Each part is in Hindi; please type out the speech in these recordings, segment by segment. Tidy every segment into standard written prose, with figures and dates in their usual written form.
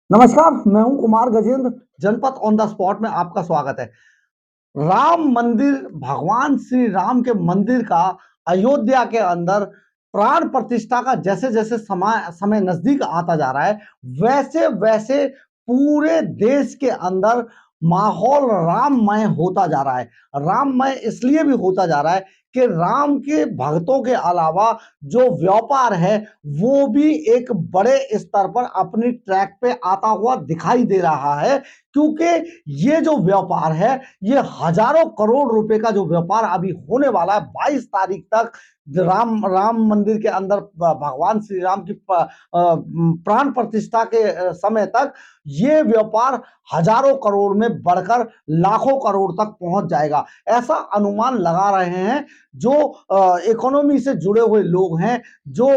नमस्कार, मैं हूं कुमार गजेंद्र। जनपद ऑन द स्पॉट में आपका स्वागत है। राम मंदिर, भगवान श्री राम के मंदिर का अयोध्या के अंदर प्राण प्रतिष्ठा का जैसे जैसे समय समय नजदीक आता जा रहा है, वैसे वैसे पूरे देश के अंदर माहौल राममय होता जा रहा है। राममय इसलिए भी होता जा रहा है कि राम के भक्तों के अलावा जो व्यापार है वो भी एक बड़े स्तर पर अपनी ट्रैक पे आता हुआ दिखाई दे रहा है, क्योंकि ये जो व्यापार है ये हजारों करोड़ रुपए का जो व्यापार अभी होने वाला है 22 तारीख तक। राम राम मंदिर के अंदर भगवान श्री राम की प्राण प्रतिष्ठा के समय तक ये व्यापार हजारों करोड़ में बढ़कर लाखों करोड़ तक पहुंच जाएगा, ऐसा अनुमान लगा रहे हैं जो इकोनॉमी से जुड़े हुए लोग हैं, जो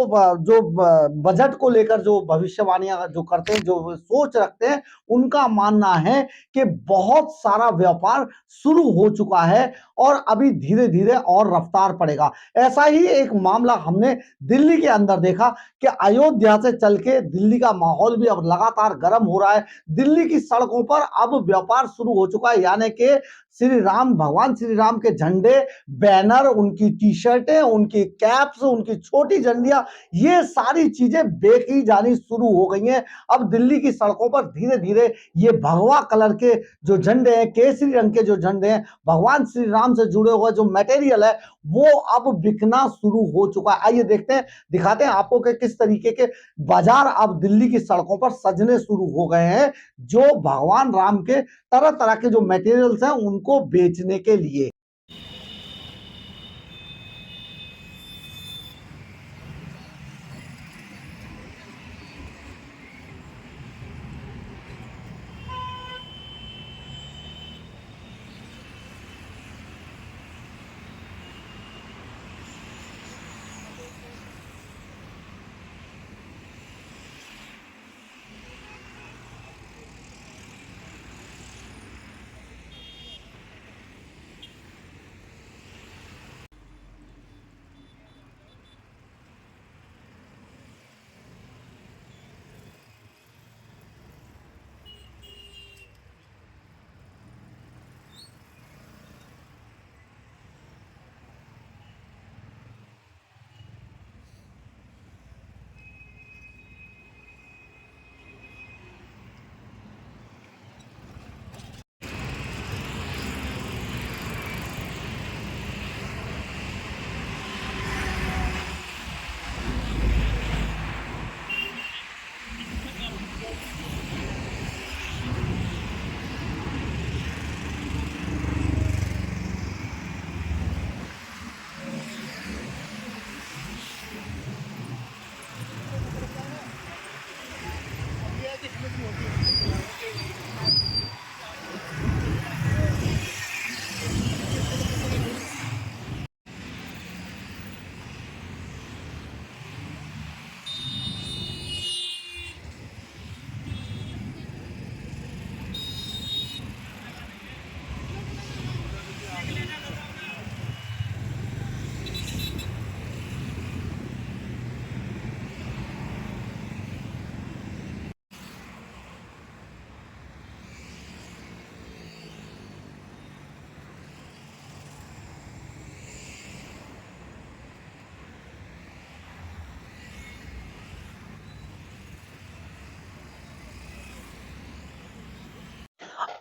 बजट को लेकर जो भविष्यवाणियां जो करते हैं, जो सोच रखते हैं, उनका मानना है कि बहुत सारा व्यापार शुरू हो चुका है और अभी धीरे धीरे और रफ्तार पड़ेगा। ऐसा ही एक मामला हमने दिल्ली के अंदर देखा कि अयोध्या से चल के दिल्ली का माहौल भी अब लगातार गर्म हो रहा है। दिल्ली की सड़कों पर अब व्यापार शुरू हो चुका है, यानी कि श्री राम, भगवान श्री राम के झंडे, बैनर, उनकी टी शर्टें, उनकी कैप्स, उनकी छोटी झंडियां, ये सारी चीजें बेची जानी शुरू हो गई हैं। अब दिल्ली की सड़कों पर धीरे धीरे ये भगवा कलर के जो झंडे हैं, केसरी रंग के जो झंडे हैं, भगवान श्री राम से जुड़े हुए जो मटेरियल है वो अब बिकना शुरू हो चुका है। आइए देखते हैं, दिखाते हैं आपको कि किस तरीके के बाजार अब दिल्ली की सड़कों पर सजने शुरू हो गए हैं, जो भगवान राम के तरह तरह के जो मटेरियल्स हैं उनको बेचने के लिए।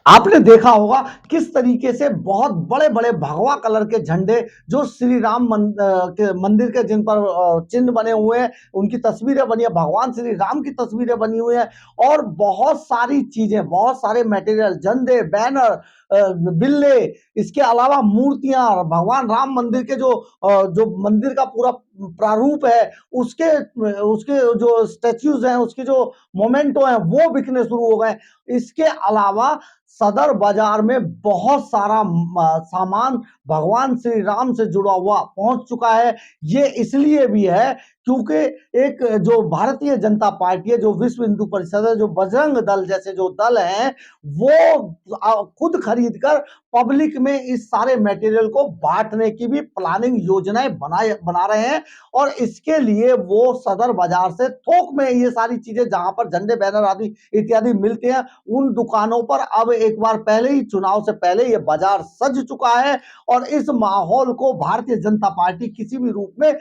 आपने देखा होगा किस तरीके से बहुत बड़े बड़े भगवा कलर के झंडे जो श्री राम के मंदिर के जिन पर चिन्ह बने हुए हैं, उनकी तस्वीरें बनी है, भगवान श्री राम की तस्वीरें बनी हुई हैं, और बहुत सारी चीजें, बहुत सारे मटेरियल, झंडे, बैनर, बिल्ले, इसके अलावा मूर्तियां, भगवान राम मंदिर के जो मंदिर का पूरा प्रारूप है, उसके उसके जो स्टेच्यूज हैं, उसके जो मोमेंटो हैं, वो बिकने शुरू हो गए। इसके अलावा सदर बाजार में बहुत सारा सामान भगवान श्री राम से जुड़ा हुआ पहुंच चुका है। ये इसलिए भी है क्योंकि एक जो भारतीय जनता पार्टी है, जो विश्व हिंदू परिषद है, जो बजरंग दल जैसे जो दल हैं, वो खुद खरीद कर पब्लिक में इस सारे मटेरियल को बांटने की भी प्लानिंग योजनाएं बना रहे हैं। और इसके लिए वो सदर बाजार से थोक में ये सारी चीजें, जहां पर झंडे बैनर आदि इत्यादि मिलते हैं, उन दुकानों पर अब एक बार पहले ही, चुनाव से पहले, ये बाजार सज चुका है। और इस माहौल को भारतीय जनता पार्टी किसी भी रूप में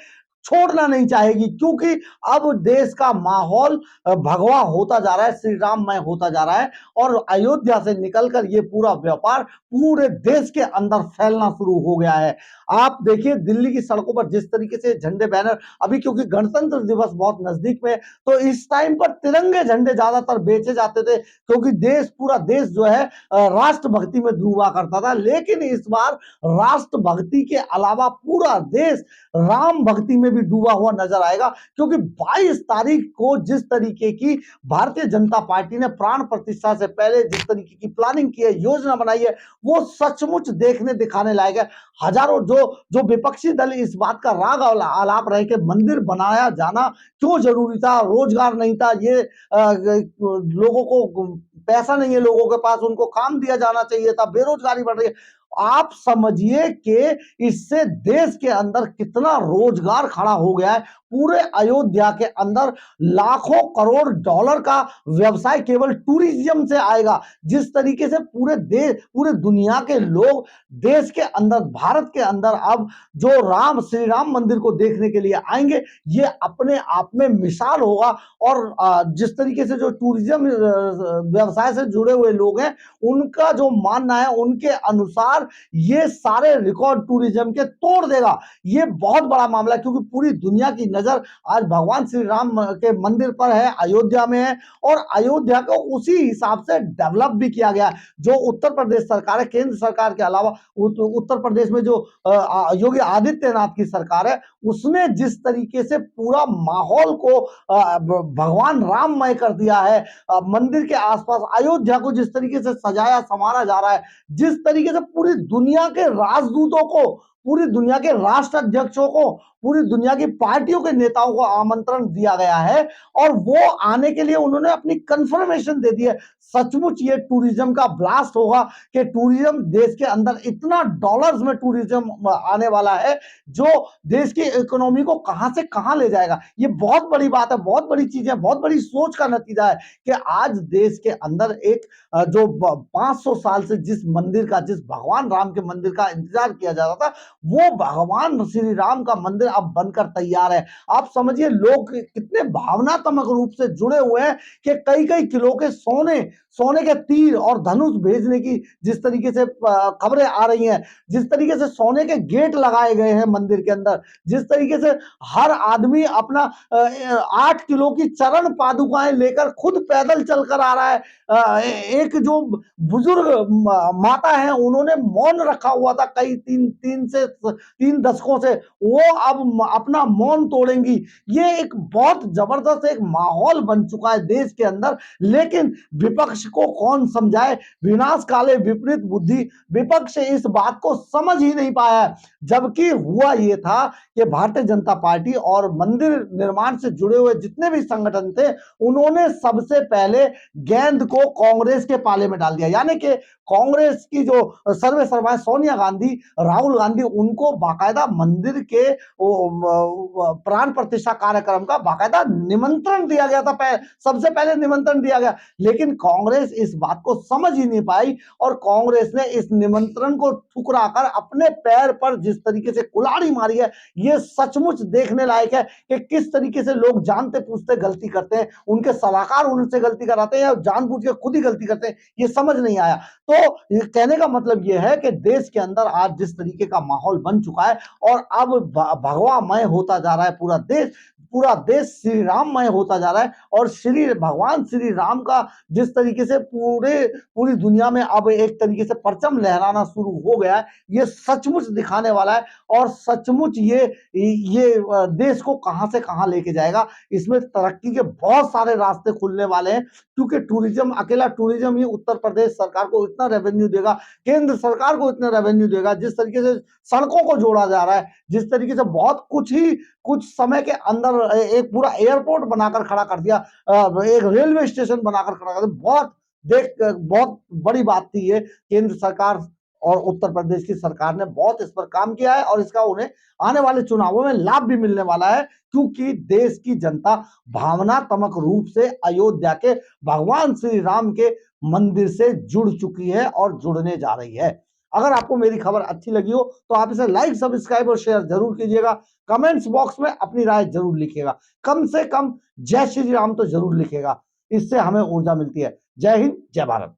छोड़ना नहीं चाहेगी, क्योंकि अब देश का माहौल भगवा होता जा रहा है, श्री राममय होता जा रहा है। और अयोध्या से निकलकर ये पूरा व्यापार पूरे देश के अंदर फैलना शुरू हो गया है। आप देखिए दिल्ली की सड़कों पर जिस तरीके से झंडे बैनर, अभी क्योंकि गणतंत्र दिवस बहुत नजदीक में, तो इस टाइम पर तिरंगे झंडे ज्यादातर बेचे जाते थे, क्योंकि पूरा देश जो है राष्ट्रभक्ति में डूबा करता था। लेकिन इस बार राष्ट्रभक्ति के अलावा पूरा देश राम भक्ति में भी डूबा हुआ नजर आएगा, क्योंकि 22 तारीख को जिस तरीके की भारतीय जनता पार्टी ने प्राण प्रतिष्ठा से पहले जिस तरीके की प्लानिंग की है, योजना बनाई है, वो सचमुच देखने दिखाने लायक है। हजारों जो जो विपक्षी दल इस बात का राग आलाप रहे कि मंदिर बनाया जाना क्यों जरूरी था, रोजगार नहीं था, ये लोगों को पैसा नहीं है, लोगों के पास, उनको काम दिया जाना चाहिए था, बेरोजगारी बढ़ रही है। आप समझिए कि इससे देश के अंदर कितना रोजगार खड़ा हो गया है। पूरे अयोध्या के अंदर लाखों करोड़ डॉलर का व्यवसाय केवल टूरिज्म से आएगा। जिस तरीके से पूरे दुनिया के लोग देश के अंदर, भारत के अंदर अब जो श्री राम मंदिर को देखने के लिए आएंगे, ये अपने आप में मिसाल होगा। और जिस तरीके से जो टूरिज्म व्यवसाय से जुड़े हुए लोग हैं, उनका जो मानना है, उनके अनुसार ये सारे रिकॉर्ड टूरिज्म के तोड़ देगा। ये बहुत बड़ा मामला है, क्योंकि पूरी दुनिया की नजर आज भगवान श्री राम के मंदिर पर है, अयोध्या में है। और अयोध्या को उसी हिसाब से डेवलप भी किया गया है। जो उत्तर प्रदेश सरकार है, केंद्र सरकार के अलावा उत्तर प्रदेश में जो योगी आदित्यनाथ की सरकार है, उसने जिस तरीके से पूरा माहौल को भगवान राममय कर दिया है, मंदिर के आसपास अयोध्या को जिस तरीके से सजाया संवारा जा रहा है, जिस तरीके से पूरी दुनिया के राजदूतों को, पूरी दुनिया के राष्ट्र अध्यक्षों को, पूरी दुनिया की पार्टियों के नेताओं को आमंत्रण दिया गया है, और वो आने के लिए उन्होंने अपनी कंफर्मेशन दे दी है। सचमुच ये टूरिज्म का ब्लास्ट होगा कि टूरिज्म देश के अंदर इतना डॉलर्स में टूरिज्म आने वाला है, जो देश की इकोनॉमी को कहां से कहां ले जाएगा। ये बहुत बड़ी बात है, बहुत बड़ी चीज है, बहुत बड़ी सोच का नतीजा है कि आज देश के अंदर एक जो 500 साल से जिस भगवान राम के मंदिर का इंतजार किया जा रहा था, वो भगवान श्री राम का मंदिर अब बनकर तैयार है। आप समझिए लोग कितने भावनात्मक रूप से जुड़े हुए हैं कि कई कई किलो के सोने के तीर और धनुष भेजने की जिस तरीके से खबरें आ रही हैं, जिस तरीके से सोने के गेट लगाए गए हैं मंदिर के अंदर, जिस तरीके से हर आदमी अपना 8 किलो की चरण पादुकाएं लेकर खुद पैदल चलकर आ रहा है। एक जो बुजुर्ग माता है, उन्होंने मौन रखा हुआ था कई तीन दशकों से, वो अब अपना मौन तोड़ेंगी। ये एक बहुत जबरदस्त एक माहौल बन चुका है देश के अंदर। लेकिन विपक्ष को कौन समझाए, विनाश काले विपरीत बुद्धि, विपक्ष इस बात को समझ ही नहीं पाया है। जबकि हुआ ये था कि भारतीय जनता पार्टी और मंदिर निर्माण से जुड़े हुए जितने भी संगठन थे, उन्होंने सबसे पहले गेंद को कांग्रेस के पाले में डाल दिया। यानी कि कांग्रेस की जो सर्वे सर्वा सोनिया गांधी, राहुल गांधी, उनको बाकायदा मंदिर के प्राण प्रतिष्ठा कार्यक्रम का बाकायदा निमंत्रण दिया गया था, सबसे पहले निमंत्रण दिया गया। लेकिन कांग्रेस इस बात को समझ ही नहीं पाई, और कांग्रेस ने इस निमंत्रण को ठुकराकर अपने पैर पर जिस तरीके से कुल्हाड़ी मारी है, ये सचमुच देखने लायक है कि किस तरीके से लोग जानते पूछते गलती करते हैं, उनके सलाहकार उनसे गलती कराते हैं या जानबूझ के खुद ही गलती करते हैं, ये समझ नहीं आया। तो ये कहने का मतलब ये है कि देश के अंदर आज जिस तरीके का माहौल बन चुका है, और अब भगवामय होता जा रहा है पूरा देश श्री राममय होता जा रहा है, और भगवान श्री राम का जिस तरीके से पूरी दुनिया में अब एक तरीके से परचम लहराना शुरू हो गया है, ये सचमुच दिखाने वाला है। और सचमुच ये देश को कहां से कहां लेके जाएगा, इसमें तरक्की के बहुत सारे रास्ते खुलने वाले हैं। क्योंकि अकेला टूरिज्म ही उत्तर प्रदेश सरकार को इतना रेवेन्यू देगा, केंद्र सरकार को इतना रेवेन्यू देगा, जिस तरीके से सड़कों को जोड़ा जा रहा है, जिस तरीके से बहुत कुछ समय के अंदर और एक पूरा एयरपोर्ट बनाकर खड़ा कर दिया, एक रेलवे स्टेशन बनाकर खड़ा कर दिया। बहुत बड़ी बात थी ये। केंद्र सरकार और उत्तर प्रदेश की सरकार ने बहुत इस पर काम किया है और इसका उन्हें आने वाले चुनावों में लाभ भी मिलने वाला है, क्योंकि देश की जनता भावनात्मक रूप से अयोध्या के भगवान श्री राम के मंदिर से जुड़ चुकी है और जुड़ने जा रही है। अगर आपको मेरी खबर अच्छी लगी हो तो आप इसे लाइक, सब्सक्राइब और शेयर जरूर कीजिएगा। कमेंट्स बॉक्स में अपनी राय जरूर लिखिएगा। कम से कम जय श्री राम तो जरूर लिखिएगा, इससे हमें ऊर्जा मिलती है। जय हिंद, जय भारत।